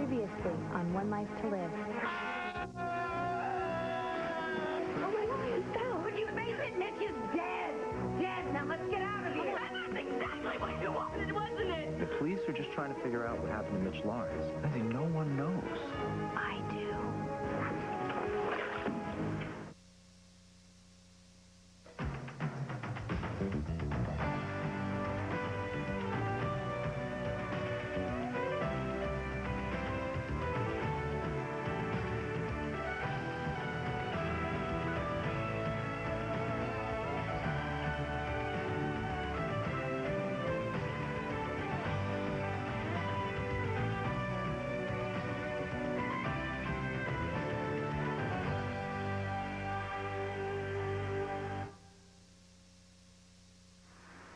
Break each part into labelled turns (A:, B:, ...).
A: Previously on One Life to Live.
B: Oh my God, you fell. But you face it, Mitch is dead. Dead. Now let's get out of here. Well, that's exactly what you wanted, wasn't it?
C: The police are just trying to figure out what happened to Mitch Lawrence. Lindsay, no one knows.
A: I do.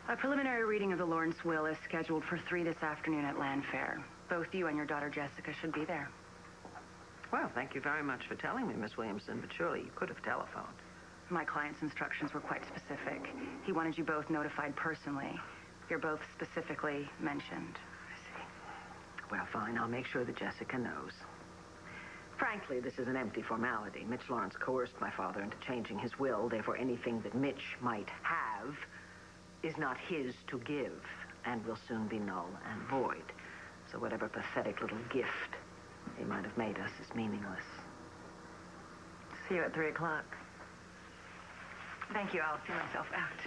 D: A preliminary reading of the Lawrence will is scheduled for 3 this afternoon at Land Fair. Both you and your daughter Jessica should be there.
E: Well, thank you very much for telling me, Miss Williamson, but surely you could have telephoned.
D: My client's instructions were quite specific. He wanted you both notified personally. You're both specifically mentioned.
E: I see. Well, fine. I'll make sure that Jessica knows. Frankly, this is an empty formality. Mitch Lawrence coerced my father into changing his will. Therefore, anything that Mitch might have is not his to give and will soon be null and void. So whatever pathetic little gift he might have made us is meaningless. See you at 3 o'clock.
D: Thank you. I'll see myself out.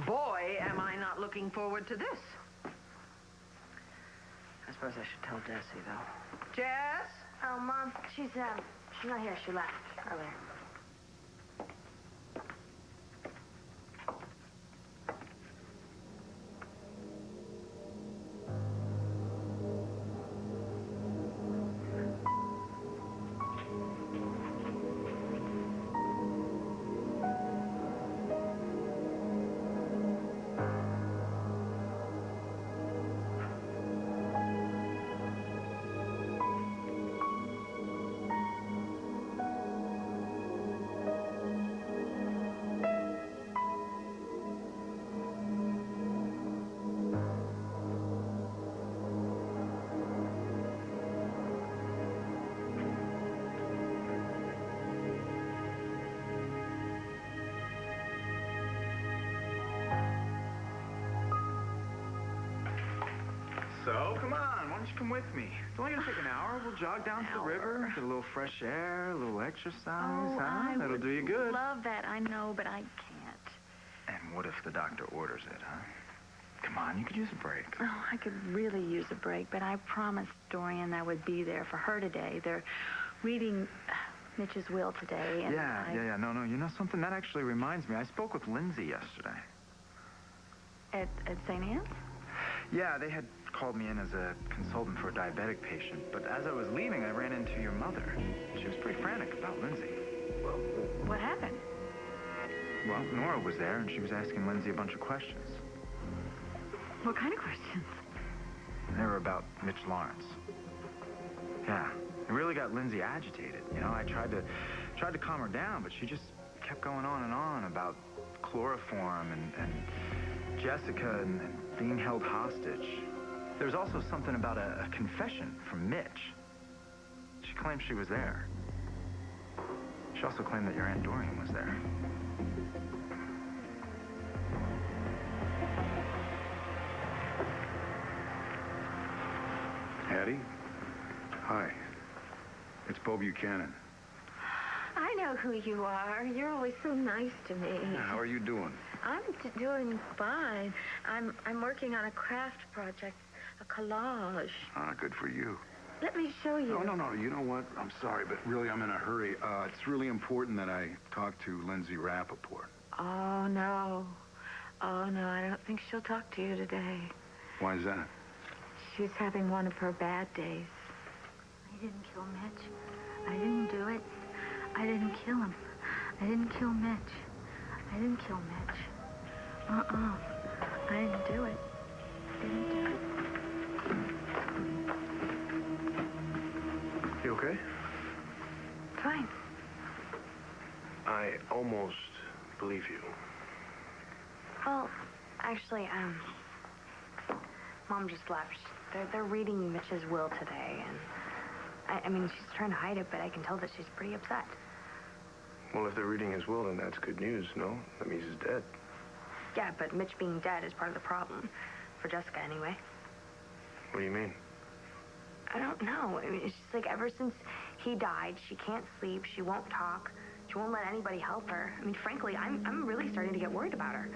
E: Boy, am I not looking forward to this. I suppose I should tell Jessie, though. Jess?
A: Oh, Mom, she's not here. She left earlier.
C: So, come on, why don't you come with me? It's only gonna take an hour. We'll jog down to the river, get a little fresh air, a little exercise, huh? That'll do you good.
A: Love that, I know, but I can't.
C: And what if the doctor orders it, huh? Come on, you could use a break.
A: Oh, I could really use a break, but I promised Dorian I would be there for her today. They're reading Mitch's will today, and
C: Yeah. No, you know something? That actually reminds me. I spoke with Lindsay yesterday.
A: At St. Anne's?
C: Yeah, they had called me in as a consultant for a diabetic patient, but as I was leaving, I ran into your mother. She was pretty frantic about Lindsay.
A: What happened?
C: Well, Nora was there, and she was asking Lindsay a bunch of questions.
A: What kind of questions?
C: They were about Mitch Lawrence. Yeah, it really got Lindsay agitated. You know, I tried to calm her down, but she just kept going on and on about chloroform and Jessica and being held hostage. There was also something about a confession from Mitch. She claimed she was there. She also claimed that your Aunt Dorian was there.
F: Hattie? Hi. It's Bo Buchanan.
B: I know who you are. You're always so nice to me.
F: How are you doing?
B: I'm doing fine. I'm working on a craft project, a collage.
F: Ah, good for you.
B: Let me show you.
F: No. You know what? I'm sorry, but really I'm in a hurry. It's really important that I talk to Lindsay Rappaport.
B: Oh, no. I don't think she'll talk to you today.
F: Why is that?
B: She's having one of her bad days. I didn't kill Mitch. I didn't do it. I didn't kill him. I didn't kill Mitch. I didn't kill Mitch. I didn't do it. I didn't do it.
F: You okay?
B: Fine.
F: I almost believe you.
A: Well, actually, Mom just left. They're reading Mitch's will today, and I mean, she's trying to hide it, but I can tell that she's pretty upset.
G: Well, if they're reading his will, then that's good news, no? That means he's dead.
A: Yeah, but Mitch being dead is part of the problem. For Jessica, anyway.
G: What do you mean?
A: I don't know. I mean, it's just like ever since he died, she can't sleep, she won't talk, she won't let anybody help her. I mean, frankly, I'm really starting to get worried about her.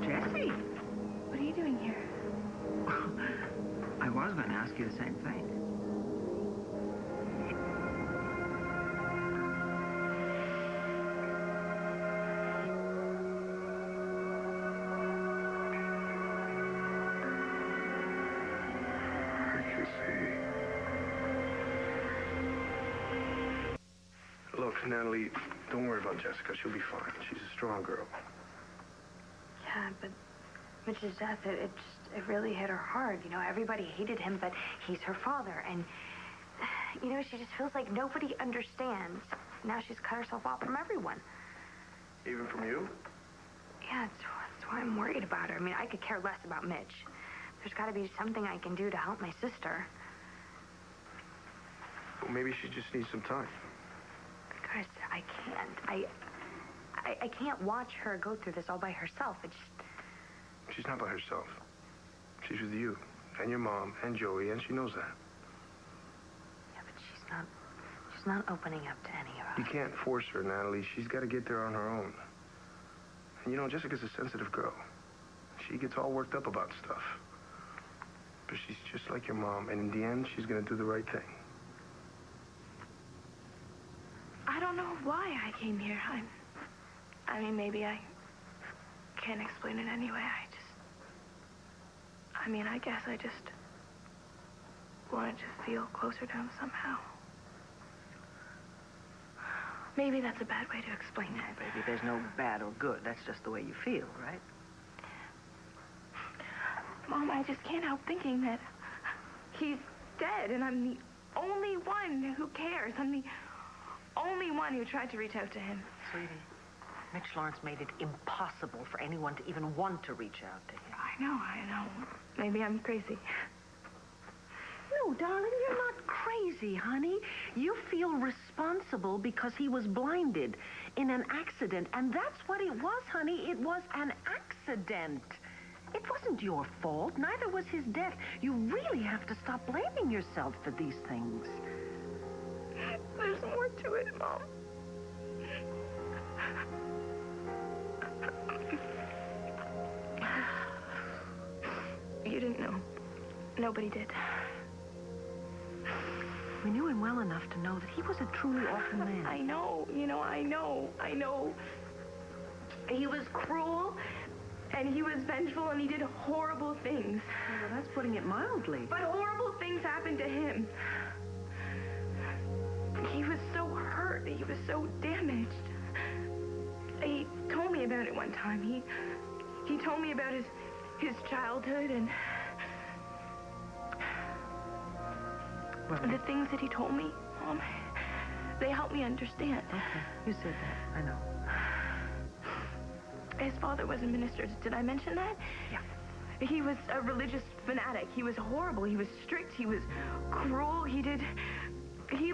E: Jessie,
B: What are you doing here?
E: I was going to ask you the same thing.
G: I can see. Look, Natalie, don't worry about Jessica. She'll be fine. She's a strong girl.
A: Yeah, but Mitch's death, it really hit her hard. You know, everybody hated him, but he's her father. And, you know, she just feels like nobody understands. Now she's cut herself off from everyone.
G: Even from you?
A: Yeah, that's why I'm worried about her. I mean, I could care less about Mitch. There's got to be something I can do to help my sister.
G: Well, maybe she just needs some time.
A: Chris, I can't. I can't watch her go through this all by herself. It just...
G: She's not by herself. She's with you and your mom and Joey, and she knows that.
A: Yeah, but she's not opening up to any of us.
G: You can't force her, Natalie. She's got to get there on her own. And you know, Jessica's a sensitive girl. She gets all worked up about stuff. But she's just like your mom, and in the end, she's going to do the right thing.
B: I don't know why I came here. I mean, maybe I can't explain it anyway. I guess I just wanted to feel closer to him somehow. Maybe that's a bad way to explain it.
E: Baby, there's no bad or good. That's just the way you feel, right?
B: Mom, I just can't help thinking that he's dead, and I'm the only one who cares. I'm the only one who tried to reach out to him.
E: Sweetie, Mitch Lawrence made it impossible for anyone to even want to reach out to him.
B: I know. Maybe I'm crazy.
E: No, darling, you're not crazy, honey. You feel responsible because he was blinded in an accident. And that's what it was, honey. It was an accident. It wasn't your fault. Neither was his death. You really have to stop blaming yourself for these things.
B: There's more to it, Mom. You didn't know. Nobody did.
E: We knew him well enough to know that he was a truly awful man.
B: I know. I know. He was cruel, and he was vengeful, and he did horrible things.
E: Well, that's putting it mildly.
B: But horrible things happened to him. He was so hurt. He was so damaged. He told me about it one time. He told me about his childhood and the things that he told me, Mom, they helped me understand.
E: Okay, you said that. I know.
B: His father was a minister. Did I mention that?
E: Yeah.
B: He was a religious fanatic. He was horrible. He was strict. He was cruel. He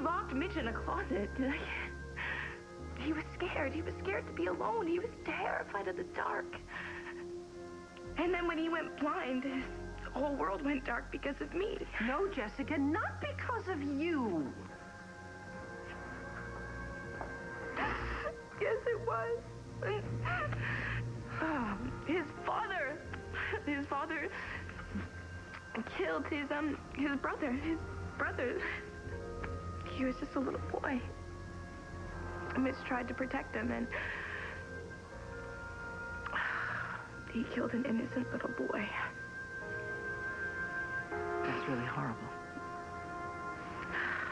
B: locked Mitch in a closet. He was scared. He was scared to be alone. He was terrified of the dark. And then when he went blind, his whole world went dark because of me.
E: No, Jessica, not because of you.
B: Yes, it was. His father killed his brother. His brother. He was just a little boy. Mitch tried to protect him, and he killed an innocent little boy.
E: That's really horrible.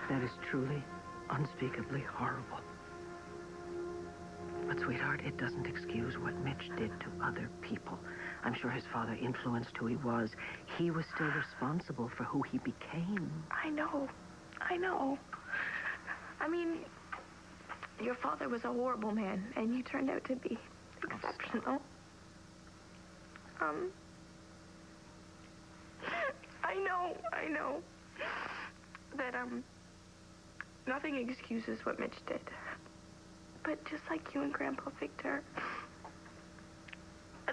E: That is truly, unspeakably horrible. But, sweetheart, it doesn't excuse what Mitch did to other people. I'm sure his father influenced who he was. He was still responsible for who he became.
B: I know. I mean, your father was a horrible man, and you turned out to be exceptional. I know that, nothing excuses what Mitch did. But just like you and Grandpa Victor,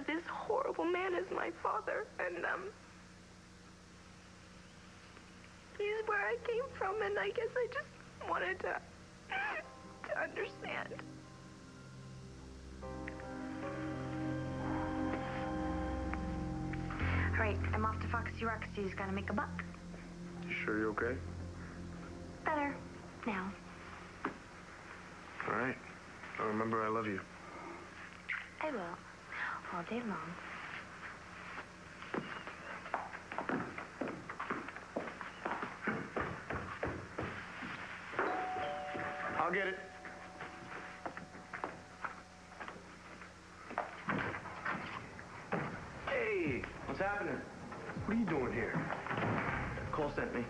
B: this horrible man is my father, and, he's where I came from, and I guess I just wanted to understand.
A: All right, I'm off to Foxy Roxy's. Gotta make a buck.
G: You sure you're okay?
A: Better now.
G: All right. Now remember, I love you.
A: I will. All day long.
G: I'll get it.
H: Hey, what's happening?
G: What are you doing here?
H: Cole sent me.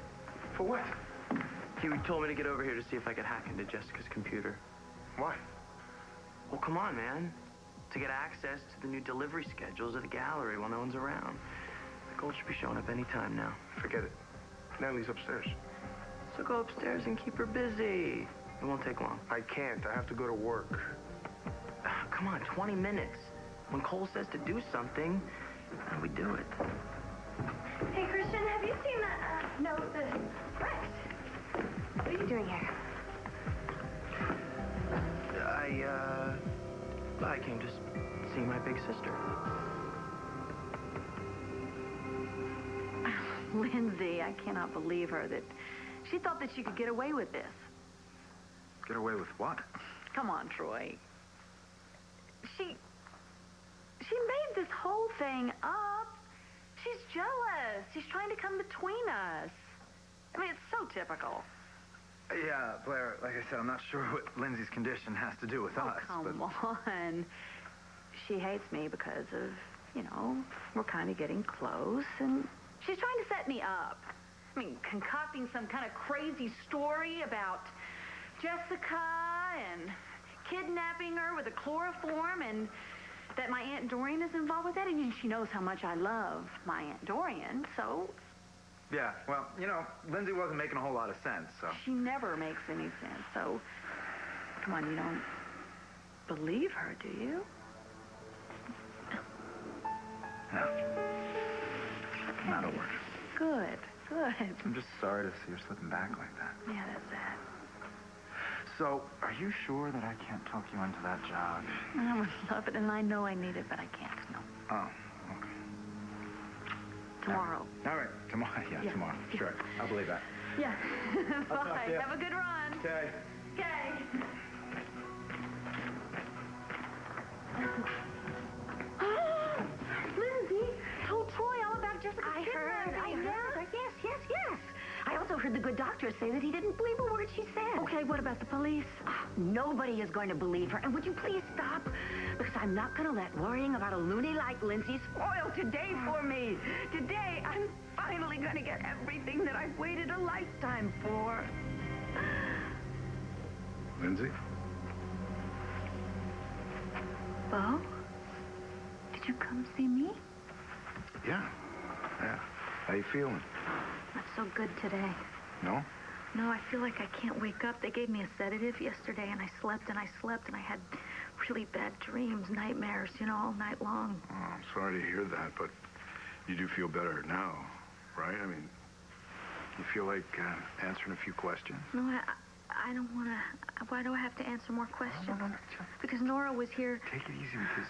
G: For what?
H: He told me to get over here to see if I could hack into Jessica's computer.
G: Why?
H: Well, come on, man. To get access to the new delivery schedules of the gallery while no one's around. The gold should be showing up any time now.
G: Forget it. Natalie's upstairs.
H: So go upstairs and keep her busy. It won't take long.
G: I can't. I have to go to work.
H: Come on, 20 minutes. When Cole says to do something, we do it.
A: Hey, Christian, have you seen that, note, the Rex? What are you doing here?
H: I came to see my big sister.
D: Lindsay, I cannot believe her that she thought that she could get away with this.
C: Get away with what?
D: Come on, Troy. She made this whole thing up. She's jealous. She's trying to come between us. I mean, it's so typical.
C: Yeah, Blair, like I said, I'm not sure what Lindsay's condition has to do with us.
D: Come on. She hates me because of, we're kind of getting close, and she's trying to set me up. I mean, concocting some kind of crazy story about Jessica and kidnapping her with a chloroform, and that my Aunt Dorian is involved with that. And she knows how much I love my Aunt Dorian, so...
C: Yeah, well, Lindsay wasn't making a whole lot of sense, so...
D: She never makes any sense, so... Come on, you don't believe her, do you?
C: No. Not a word.
D: Good.
C: I'm just sorry to see her slipping back like that.
D: Yeah, that's sad.
C: So, are you sure that I can't talk you into that job?
D: I would love it, and I know I need it, but I can't, no.
C: Oh, okay.
D: Tomorrow.
C: All right. Tomorrow. Yeah, tomorrow. Sure. I believe that.
D: Yeah.
C: I'll talk
D: Bye.
C: to you.
D: Have a good run.
C: Okay.
D: Okay. Lindsay told Troy all about Jessica's kidnapping.
E: Yes. I also heard the good doctor say that he didn't believe a word she said.
D: Okay, what about the police?
E: Nobody is going to believe her. And would you please stop? Because I'm not going to let worrying about a loony like Lindsay spoil today for me. Today, I'm finally going to get everything that I've waited a lifetime for.
F: Lindsay?
D: Bo? Did you come see me?
F: Yeah. How you feeling?
D: Not so good today.
F: No?
D: No, I feel like I can't wake up. They gave me a sedative yesterday, and I slept, and I had really bad dreams, nightmares, all night long.
F: Oh, I'm sorry to hear that, but you do feel better now, right? I mean, you feel like answering a few questions?
D: No, I don't want to. Why do I have to answer more questions?
F: No.
D: Because Nora was here.
F: Take it easy because,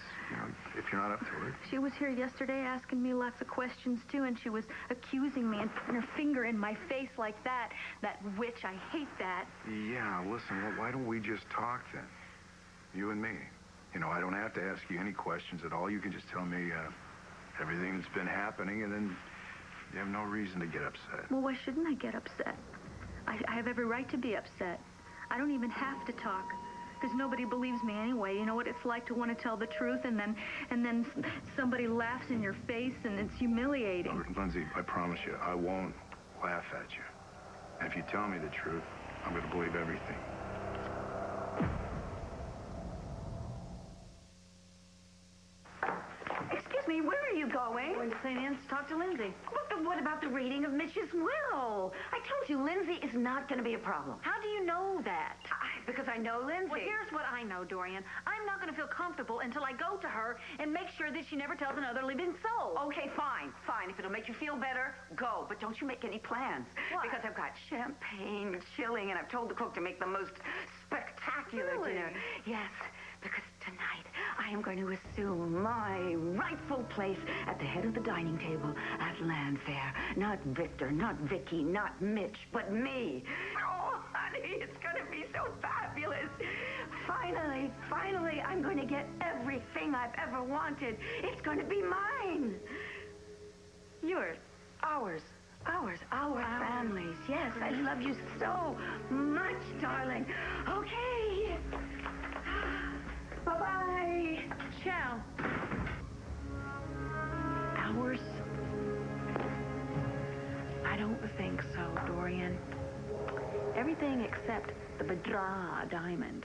F: if you're not up to it.
D: She was here yesterday asking me lots of questions, too, and she was accusing me and putting her finger in my face like that. That witch, I hate that.
F: Yeah, listen, well, why don't we just talk then? You and me. I don't have to ask you any questions at all. You can just tell me everything that's been happening, and then you have no reason to get upset.
D: Well, why shouldn't I get upset? I have every right to be upset. I don't even have to talk.
B: because nobody believes me anyway. You know what it's like to want to tell the truth, and then somebody laughs in your face, and it's humiliating.
F: Lindsay, I promise you, I won't laugh at you. And if you tell me the truth, I'm going to believe everything.
D: Excuse me, where are you going?
A: Going to St. Anne's to talk to Lindsay.
D: But what about the reading of Mitch's will? I told you, Lindsay is not going to be a problem.
A: How do you know that?
D: Because I know Lindsay.
A: Well, here's what I know, Dorian. I'm not going to feel comfortable until I go to her and make sure that she never tells another living soul.
D: Okay, fine. If it'll make you feel better, go. But don't you make any plans.
A: What?
D: Because I've got champagne chilling, and I've told the cook to make the most spectacular
A: Really?
D: dinner. Yes, because tonight I am going to assume my rightful place at the head of the dining table at Landfair. Not Victor, not Vicky, not Mitch, but me. Oh, honey, it's going to be so fabulous. Finally, I'm going to get everything I've ever wanted. It's going to be mine. Yours, ours, our families. Yes, I love you so much, darling. Okay. Bye-bye.
A: Ciao.
D: Ours? I don't think so, Dorian. Everything except the Badra diamond.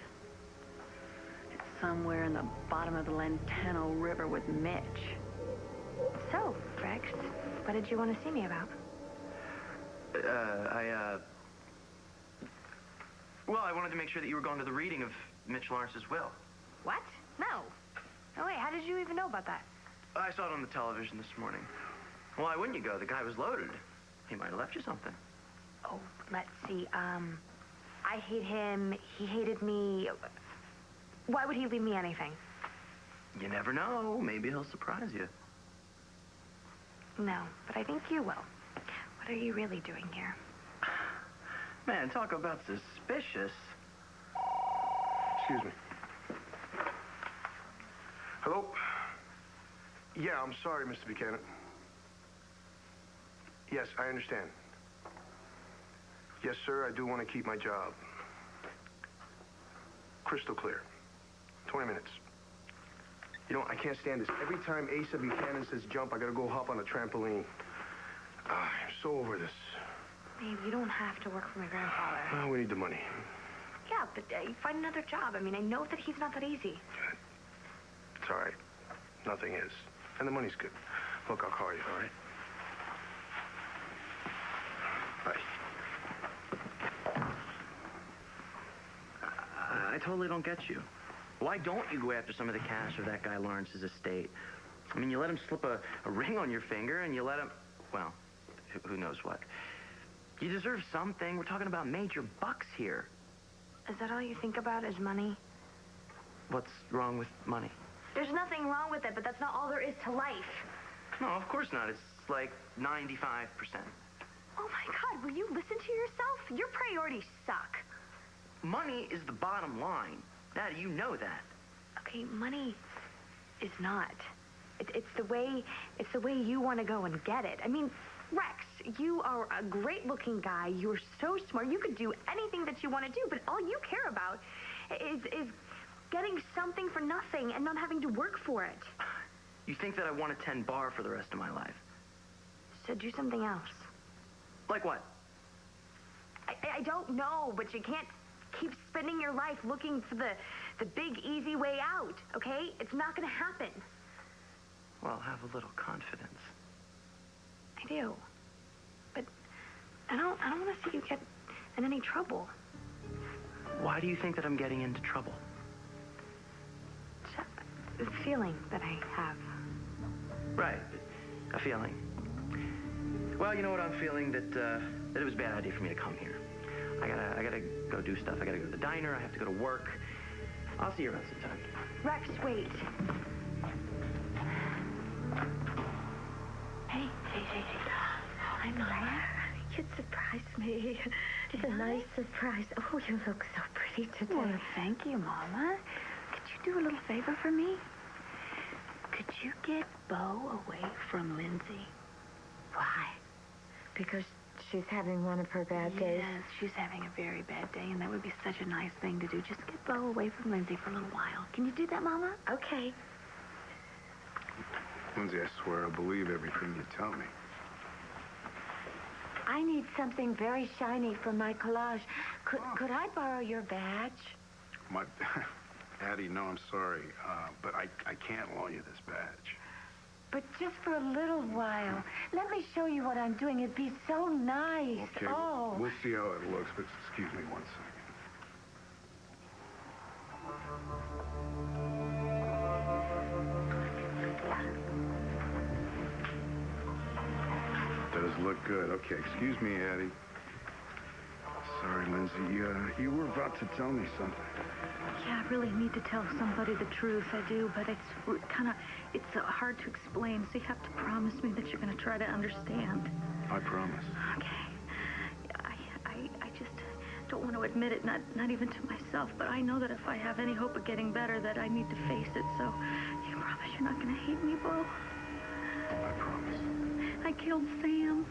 D: It's somewhere in the bottom of the Lantano River with Mitch.
A: So, Rex, what did you want to see me about?
H: Well, I wanted to make sure that you were going to the reading of Mitch Lawrence's will.
A: What? No. Oh, wait, how did you even know about that?
H: I saw it on the television this morning. Why wouldn't you go? The guy was loaded. He might have left you something.
A: Oh, let's see. I hate him. He hated me. Why would he leave me anything?
H: You never know. Maybe he'll surprise you.
A: No, but I think you will. What are you really doing here?
H: Man, talk about suspicious.
G: Excuse me. Hello? Yeah, I'm sorry, Mr. Buchanan. Yes, I understand. Yes, sir, I do want to keep my job. Crystal clear. 20 minutes. You know, I can't stand this. Every time Asa Buchanan says jump, I gotta go hop on a trampoline. I'm so over this.
A: Babe, you don't have to work for my grandfather.
G: Oh, we need the money.
A: Yeah, but find another job. I mean, I know that he's not that easy.
G: It's all right. Nothing is. And the money's good. Look, I'll call you, all right? Bye.
H: I totally don't get you. Why don't you go after some of the cash of that guy Lawrence's estate? I mean, you let him slip a ring on your finger, and you let him... Well, who knows what. You deserve something. We're talking about major bucks here.
A: Is that all you think about is money?
H: What's wrong with money?
A: There's nothing wrong with it, but that's not all there is to life.
H: No, of course not. It's like 95%.
A: Oh, my God, will you listen to yourself? Your priorities suck.
H: Money is the bottom line. Daddy, you know that.
A: Okay, money is not. It's the way you want to go and get it. I mean, Rex, you are a great-looking guy. You're so smart. You could do anything that you want to do, but all you care about is getting something for nothing and not having to work for it.
H: You think that I want to tend bar for the rest of my life?
A: So do something else.
H: Like what?
A: I don't know, but you can't keep spending your life looking for the big, easy way out, okay? It's not going to happen.
H: Well, have a little confidence.
A: I do. But I don't want to see you get in any trouble.
H: Why do you think that I'm getting into trouble?
A: It's a feeling that I have.
H: Right. A feeling. Well, you know what I'm feeling? That it was a bad idea for me to come here. I gotta go do stuff. I gotta go to the diner. I have to go to work. I'll see you around sometime.
A: Rex, wait. Hey. Hi, Maya.
B: You surprised me. It's a nice surprise. Oh, you look so pretty today.
A: Well, thank you, Mama. Could you do a little favor for me? Could you get Bo away from Lindsay?
B: Why? Because she's having one of her bad days.
D: Yes, she's having a very bad day, and that would be such a nice thing to do. Just get Bo away from Lindsay for a little while. Can you do that, Mama?
B: Okay.
F: Lindsay, I swear I'll believe everything you tell me.
B: I need something very shiny for my collage. Could I borrow your badge?
F: My... Addie, no, I'm sorry, but I can't loan you this badge.
B: But just for a little while. Let me show you what I'm doing. It'd be so nice.
F: Okay,
B: Oh.
F: we'll see how it looks, but excuse me one second. Does look good. Okay, excuse me, Addie. Sorry, Lindsay. You were about to tell me something.
D: Yeah, I really need to tell somebody the truth. I do, but it's hard to explain, so you have to promise me that you're going to try to understand.
F: I promise.
D: Okay. I just don't want to admit it, not even to myself, but I know that if I have any hope of getting better, that I need to face it, so you promise you're not going to hate me, Bo?
F: I promise.
D: I killed Sam.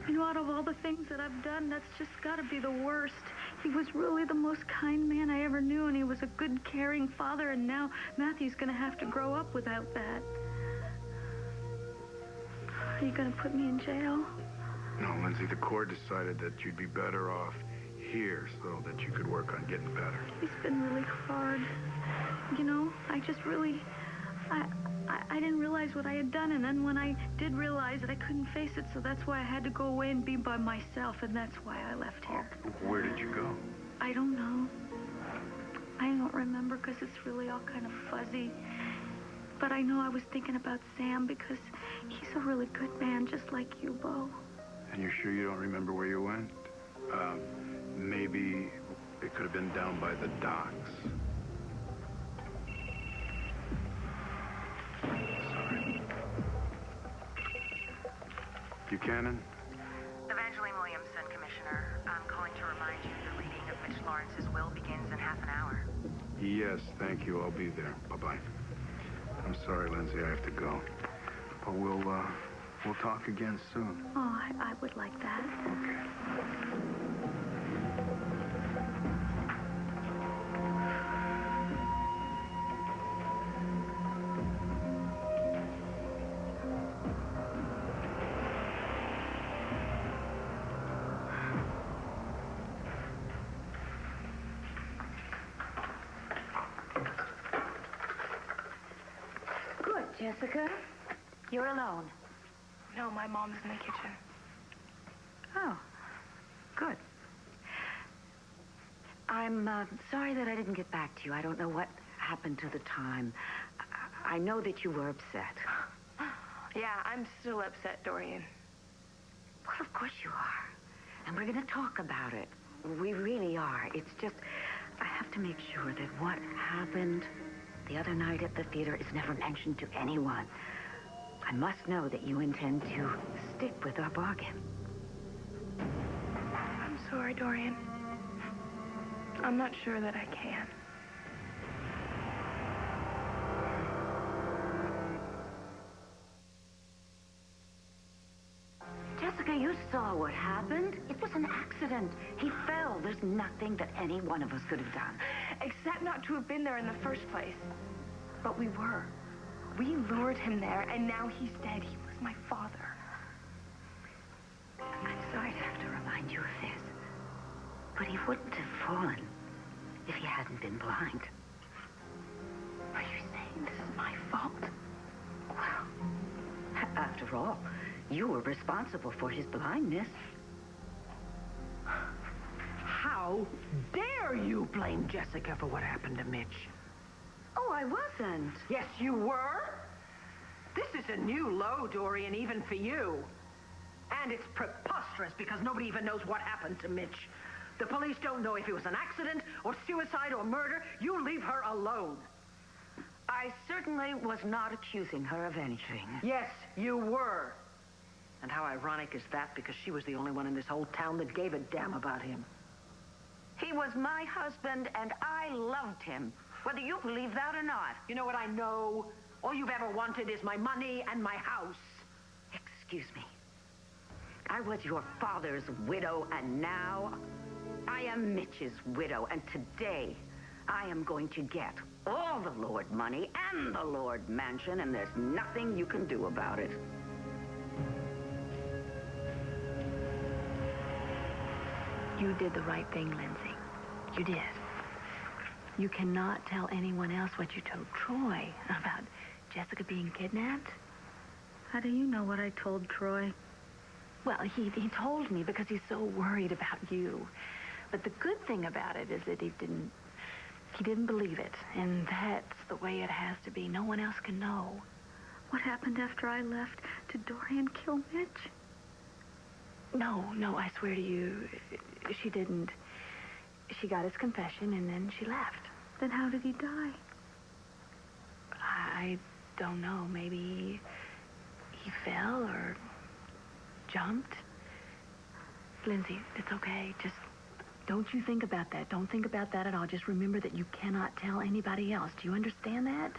D: You know, out of all the things that I've done, that's just got to be the worst. He was really the most kind man I ever knew, and he was a good, caring father, and now Matthew's going to have to grow up without that. Are you going to put me in jail?
F: No, Lindsay, the court decided that you'd be better off here so that you could work on getting better.
D: It's been really hard. You know, I just really... I didn't realize what I had done, and then when I did realize it, I couldn't face it, so that's why I had to go away and be by myself, and that's why I left here.
F: Where did you go?
D: I don't know. I don't remember because it's really all kind of fuzzy. But I know I was thinking about Sam because he's a really good man, just like you, Bo.
F: And you're sure you don't remember where you went? Maybe it could have been down by the docks. Sorry. Buchanan?
A: Evangeline Williamson, Commissioner. I'm calling to remind you the reading of Mitch Lawrence's will begins in half an hour.
F: Yes, thank you. I'll be there. Bye-bye. I'm sorry, Lindsay. I have to go. But we'll talk again soon.
D: Oh, I would like that.
F: Okay.
B: Jessica, you're alone.
A: No, my mom's in the kitchen.
B: Oh, good. I'm sorry that I didn't get back to you. I don't know what happened to the time. I know that you were upset.
A: Yeah, I'm still upset, Dorian.
B: Well, of course you are. And we're going to talk about it. We really are. It's just, I have to make sure that what happened the other night at the theater is never mentioned to anyone. I must know that you intend to stick with our bargain.
A: I'm sorry, Dorian. I'm not sure that I can.
B: Jessica, you saw what happened. It was an accident. He fell. There's nothing that any one of us could have done.
A: Except not to have been there in the first place. But we were. We lured him there, and now he's dead. He was my father.
B: I'm sorry to have to remind you of this, but he wouldn't have fallen if he hadn't been blind.
A: Are you saying this is my fault?
B: Well, after all, you were responsible for his blindness.
E: How dare you blame Jessica for what happened to Mitch?
B: Oh, I wasn't.
E: Yes, you were. This is a new low, Dorian, even for you. And it's preposterous because nobody even knows what happened to Mitch. The police don't know if it was an accident or suicide or murder. You leave her alone.
B: I certainly was not accusing her of anything.
E: Yes, you were. And how ironic is that, because she was the only one in this whole town that gave a damn about him.
B: He was my husband, and I loved him, whether you believe that or not.
E: You know what I know? All you've ever wanted is my money and my house.
B: Excuse me.
E: I was your father's widow, and now I am Mitch's widow. And today, I am going to get all the Lord money and the Lord mansion, and there's nothing you can do about it.
A: You did the right thing, Lindsay. You did. You cannot tell anyone else what you told Troy about Jessica being kidnapped.
B: How do you know what I told Troy?
A: Well, he told me because he's so worried about you. But the good thing about it is that he didn't believe it. And that's the way it has to be. No one else can know.
B: What happened after I left? Did Dorian kill Mitch?
A: No, I swear to you, she didn't. She got his confession and then she left.
B: Then how did he die?
A: I don't know. Maybe he fell or jumped. Lindsay, it's okay. Just don't you think about that. Don't think about that at all. Just remember that you cannot tell anybody else. Do you understand that?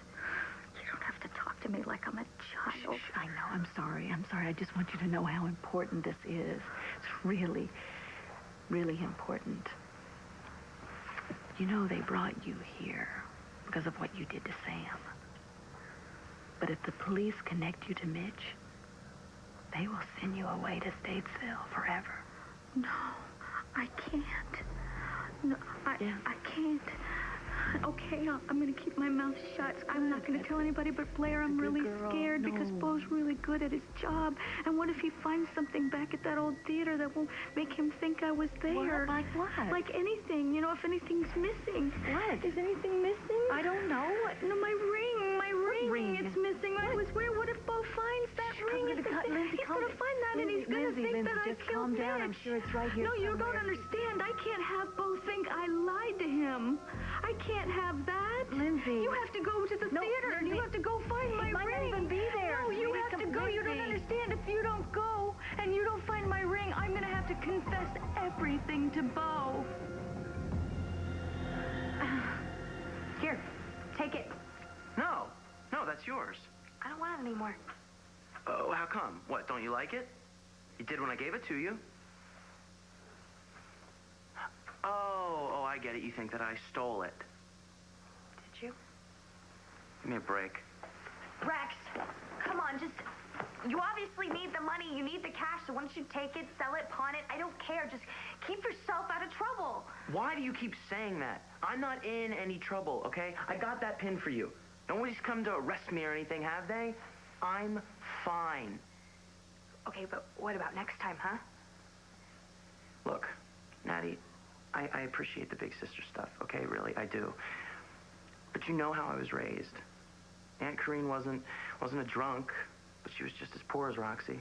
B: You don't have to talk to me like I'm a child.
A: Shh, I know. I'm sorry. I just want you to know how important this is. It's really, really important. You know they brought you here because of what you did to Sam. But if the police connect you to Mitch, they will send you away to Statesville forever.
B: No, I can't. No, I can't. Okay, I'm going to keep my mouth shut. I'm not going to tell anybody but Blair. I'm really scared because Bo's really good at his job. And what if he finds something back at that old theater that will make him think I was there?
A: Like what?
B: Like anything. You know, if anything's missing.
A: What?
B: Is anything missing?
A: I don't know.
B: No, my ring. My ring. It's missing. I was where? What if Bo finds that ring? He's going to find that and he's going to think that I killed Mitch.
A: I'm sure it's right here
B: No, you
A: somewhere.
B: don't understand. I can't have Bo think I lied to him. I can't have that.
A: Lindsay.
B: You have to go to the theater and you have to go find my ring.
A: It might not even be there.
B: No, you have to go. You don't understand. If you don't go and you don't find my ring, I'm going to have to confess everything to Bo.
A: Here, take it.
H: No, that's yours.
A: I don't want it anymore.
H: Oh, how come? What, don't you like it? You did when I gave it to you. Oh, I get it. You think that I stole it.
A: Did you?
H: Give me a break.
A: Rex, come on, you obviously need the money. You need the cash, so why don't you take it, sell it, pawn it? I don't care. Just keep yourself out of trouble.
H: Why do you keep saying that? I'm not in any trouble, okay? I got that pin for you. Nobody's come to arrest me or anything, have they? I'm fine.
A: Okay, but what about next time, huh?
H: Look, Natty, I appreciate the big sister stuff, okay? Really, I do. But you know how I was raised. Aunt Corrine wasn't a drunk, but she was just as poor as Roxy.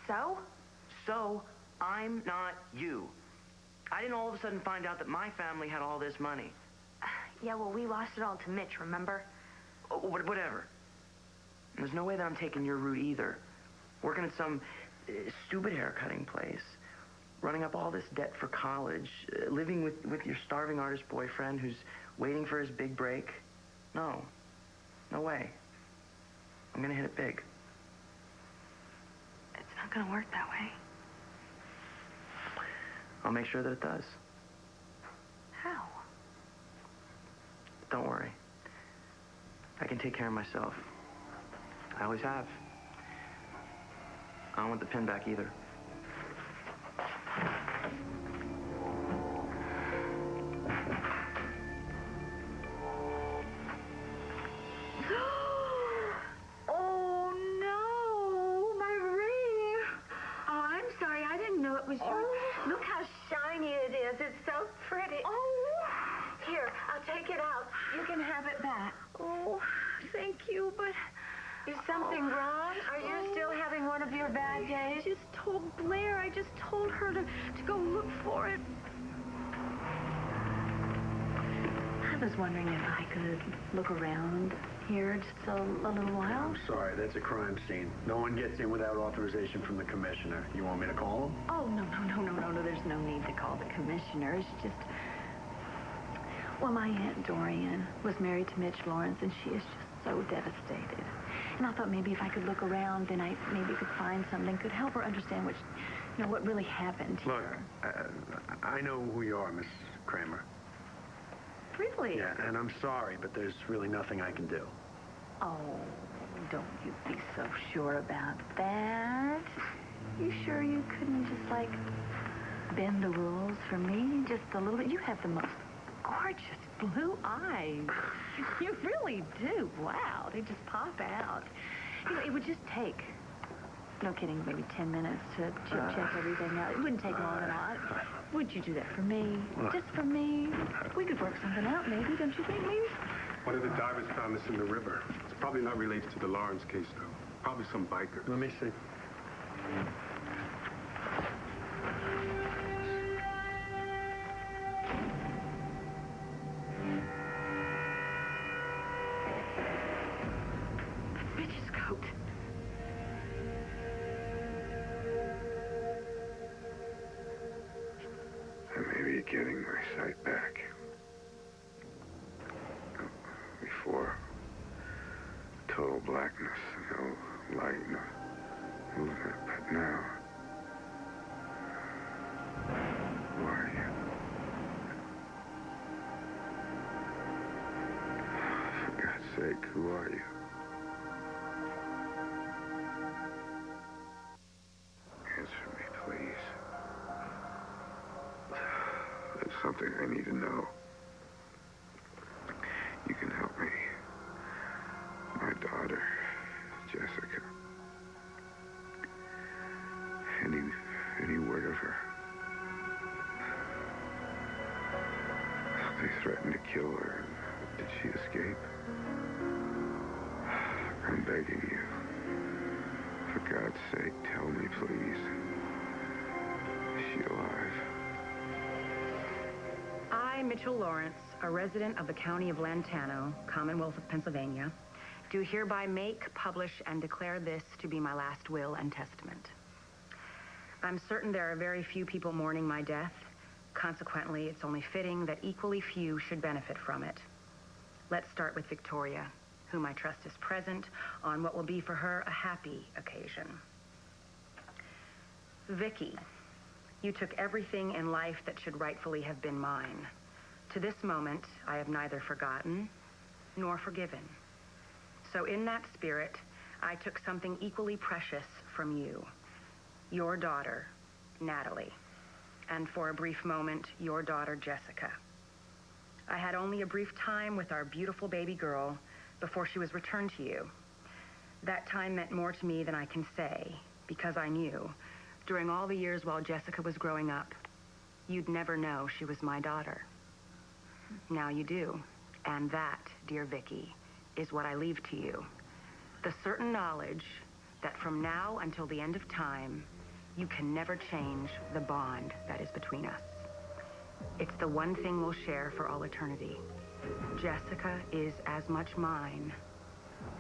A: So?
H: So, I'm not you. I didn't all of a sudden find out that my family had all this money.
A: Yeah, well, we lost it all to Mitch, remember?
H: Oh, whatever. And there's no way that I'm taking your route either. Working at some stupid haircutting place, running up all this debt for college, living with your starving artist boyfriend who's waiting for his big break. No way. I'm gonna hit it big.
A: It's not gonna work that way.
H: I'll make sure that it does.
A: How?
H: Don't worry. I can take care of myself. I always have. I don't want the pin back either.
B: Oh, no. My ring. Oh, I'm sorry. I didn't know it was yours. Look how shiny it is. It's so pretty. Oh. Here, I'll take it out. You can have it back. Oh, thank you, but...
A: Is something wrong? Are you still having one of your bad days?
B: I just told Blair. I just told her to go look for it.
A: I was wondering if I could look around here just a little while.
I: I'm sorry, that's a crime scene. No one gets in without authorization from the commissioner. You want me to call him?
A: Oh, no. There's no need to call the commissioner. It's just... Well, my Aunt Dorian was married to Mitch Lawrence, and she is just so devastated.
D: And I thought maybe if I could look around, then I maybe could find something could help her understand what really happened here.
I: Look, I know who you are, Miss Kramer.
D: Really?
I: Yeah, and I'm sorry, but there's really nothing I can do.
D: Oh, don't you be so sure about that. You sure you couldn't just, like, bend the rules for me just a little bit? You have the most gorgeous blue eyes. You really do. Wow, they just pop out. You know, it would just take, no kidding, maybe 10 minutes to check everything out. It wouldn't take long at all. Would you do that for me? Just for me? We could work something out, maybe, don't you think, maybe?
J: One of the divers found this in the river. It's probably not related to the Lawrence case, though. Probably some biker.
I: Let me see.
D: Mitch's coat.
F: I may be getting my sight back. Before, total blackness, no light, no movement. But now, who are you? For God's sake, who are you? Answer me, please. There's something I need to know. You can help me. My daughter, Jessica. Any word of her? They threatened to kill her. Did she escape? I'm begging you. For God's sake, tell me, please. Is she alive?
K: I, Mitchell Lawrence, a resident of the County of Lantano, Commonwealth of Pennsylvania, do hereby make, publish, and declare this to be my last will and testament. I'm certain there are very few people mourning my death. Consequently, it's only fitting that equally few should benefit from it. Let's start with Victoria, whom I trust is present on what will be for her a happy occasion. Vicky, you took everything in life that should rightfully have been mine. To this moment, I have neither forgotten nor forgiven. So in that spirit, I took something equally precious from you. Your daughter, Natalie, and for a brief moment, your daughter, Jessica. I had only a brief time with our beautiful baby girl before she was returned to you. That time meant more to me than I can say, because I knew, during all the years while Jessica was growing up, you'd never know she was my daughter. Now you do, and that, dear Vicky, is what I leave to you. The certain knowledge that from now until the end of time, you can never change the bond that is between us. It's the one thing we'll share for all eternity. Jessica is as much mine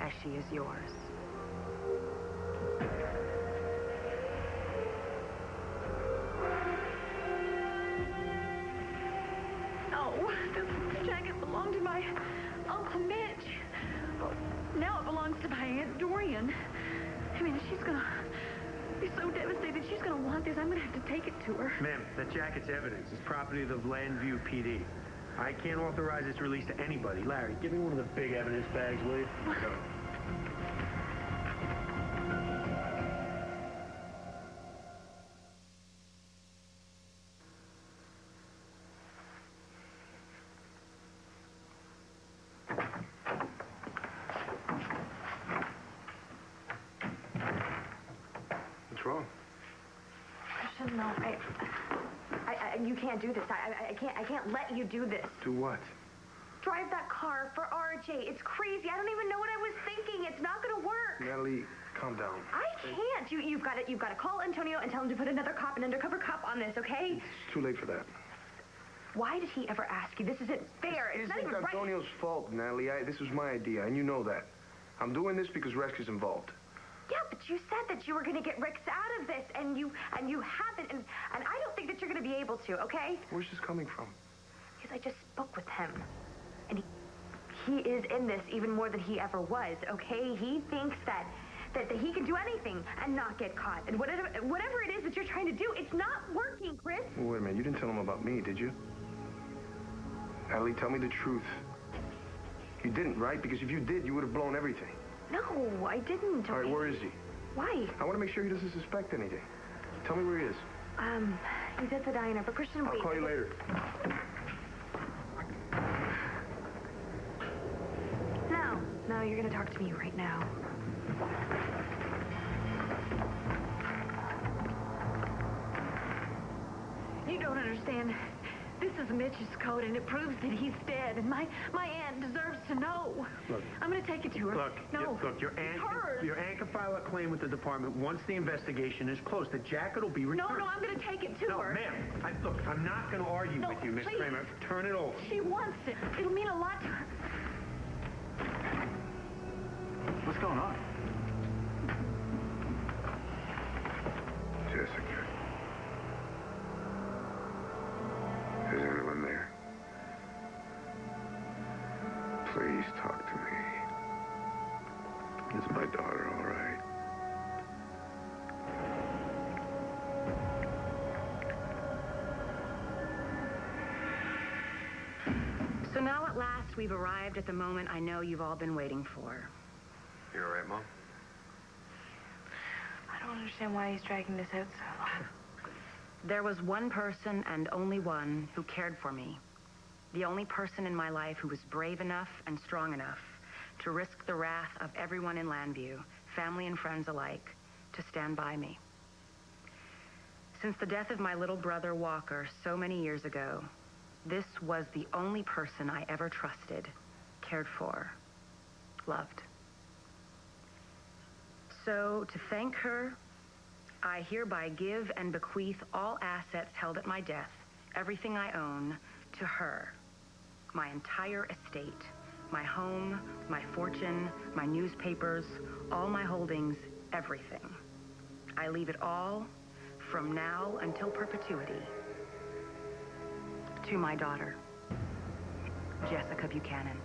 K: as she is yours.
D: No, this jacket belonged to my Uncle Mitch. Well, now it belongs to my Aunt Dorian. I mean, she's gonna be so devastated. She's gonna want this. I'm gonna have to take it to her.
G: Ma'am, that jacket's evidence. It's property of the Landview PD. I can't authorize its release to anybody. Larry, give me one of the big evidence bags, will you? What's wrong?
A: Christian, no, you can't do this. I can't let you do this.
G: Do what?
A: Drive that car for RJ. It's crazy. I don't even know what I was thinking. It's not gonna work.
G: Natalie, calm down.
A: I can't. You've got to call Antonio and tell him to put another cop, an undercover cop on this, okay?
G: It's too late for that.
A: Why did he ever ask you? This isn't fair. It's not even right.
G: Antonio's fault, Natalie. This was my idea, and you know that. I'm doing this because Rex is involved.
A: Yeah, but you said that you were going to get Rex out of this, and you haven't, and I don't think that you're going to be able to, okay?
G: Where's this coming from?
A: Because I just spoke with him, and he is in this even more than he ever was, okay? He thinks that he can do anything and not get caught. And whatever it is that you're trying to do, it's not working, Chris.
G: Well, wait a minute. You didn't tell him about me, did you? Natalie, tell me the truth. You didn't, right? Because if you did, you would have blown everything.
A: No, I didn't.
G: All right, where is he?
A: Why?
G: I want to make sure he doesn't suspect anything. Tell me where he is.
A: He's at the diner, but Christian, wait.
G: I'll call you later.
A: No, you're gonna talk to me right now. You don't understand. This is Mitch's code, and it proves that he's dead, and my aunt deserves to know.
I: Look.
A: I'm gonna take it to her.
I: Look, your aunt can file a claim with the department once the investigation is closed. The jacket will be returned.
A: No, I'm gonna take it to her.
I: No, ma'am. Look, I'm not gonna argue with you, Miss
A: please.
I: Kramer. Turn it over.
A: She wants it. It'll mean a lot to her.
C: What's going on?
F: Jessica. Is anyone there? Please talk to me. Is my daughter all right?
K: So now at last we've arrived at the moment I know you've all been waiting for.
G: You all right, Mom?
A: I don't understand why he's dragging this out so long.
K: There was one person and only one who cared for me. The only person in my life who was brave enough and strong enough to risk the wrath of everyone in Landview, family and friends alike, to stand by me. Since the death of my little brother Walker so many years ago, this was the only person I ever trusted, cared for, loved. So, to thank her, I hereby give and bequeath all assets held at my death, everything I own, to her. My entire estate, my home, my fortune, my newspapers, all my holdings, everything. I leave it all, from now until perpetuity, to my daughter, Jessica Buchanan.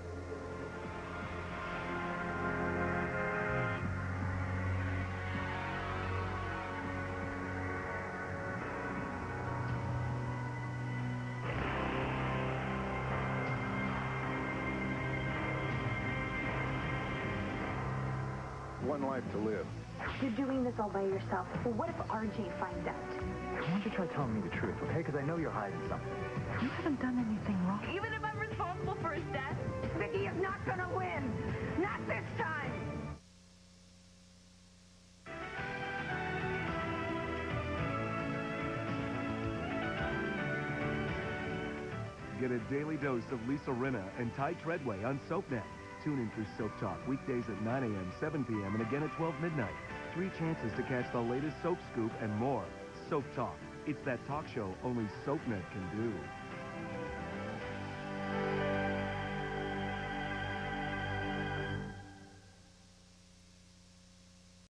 F: One life to live.
A: You're doing this all by yourself. Well, what if RJ finds out?
C: Why don't you try telling me the truth, okay? Because I know you're hiding something.
B: You haven't done anything wrong.
A: Even if I'm responsible for his death, Vicky is not gonna win. Not this time.
L: Get a daily dose of Lisa Rinna and Ty Treadway on SoapNet. Tune in for Soap Talk weekdays at 9 a.m., 7 p.m., and again at 12 midnight. 3 chances to catch the latest soap scoop and more. Soap Talk. It's that talk show only SoapNet can do.